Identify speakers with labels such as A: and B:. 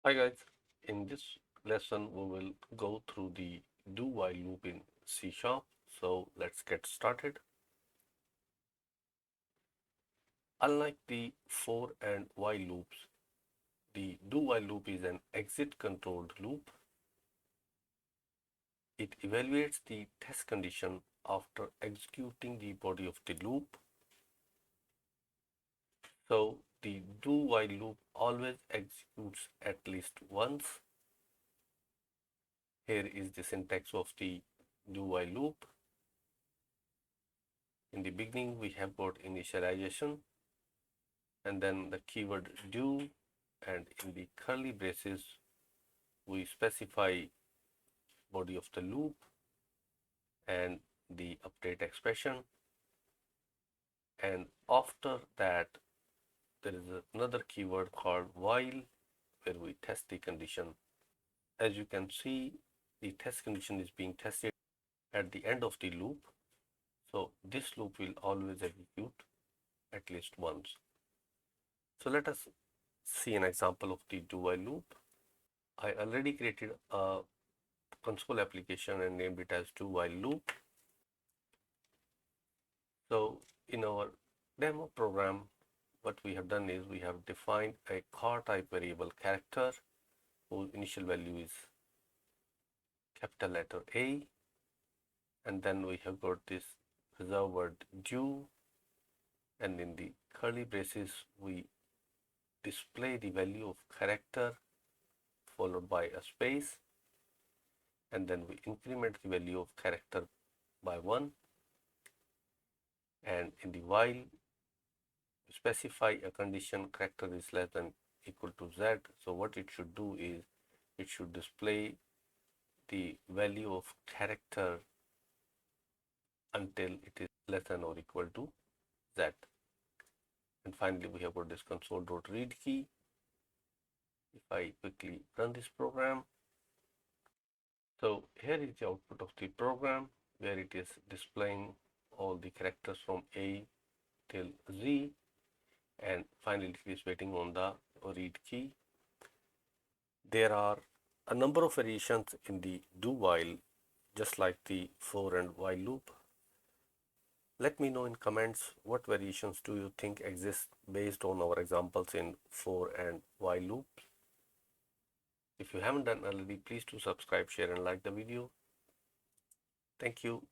A: Hi guys, in this lesson we will go through the do while loop in C Sharp. So let's get started. Unlike the for and while loops, the do while loop is an exit controlled loop. It evaluates the test condition after executing the body of the loop. So the do while loop always executes at least once. Here is the syntax of the do while loop. In the beginning, we have got initialization and then the keyword do, and in the curly braces, we specify body of the loop and the update expression. And after that, there is another keyword called while where we test the condition. As you can see, the test condition is being tested at the end of the loop. So this loop will always execute at least once. So let us see an example of the do while loop. I already created a console application and named it as do while loop. So in our demo program, what we have done is we have defined a car type variable character whose initial value is capital letter A, and then we have got this reserved word do, and in the curly braces we display the value of character followed by a space, and then we increment the value of character by 1, and in the while specify a condition character is less than equal to z. So what it should do is it should display the value of character until it is less than or equal to z. And finally we have got this console.read key. If I quickly run this program, so here is the output of the program where it is displaying all the characters from A till Z, and finally it is waiting on the read key. There are a number of variations in the do while, just like the for and while loop. Let me know in comments what variations do you think exist based on our examples in for and while loop. If you haven't done already, please do subscribe, share and like the video. Thank you.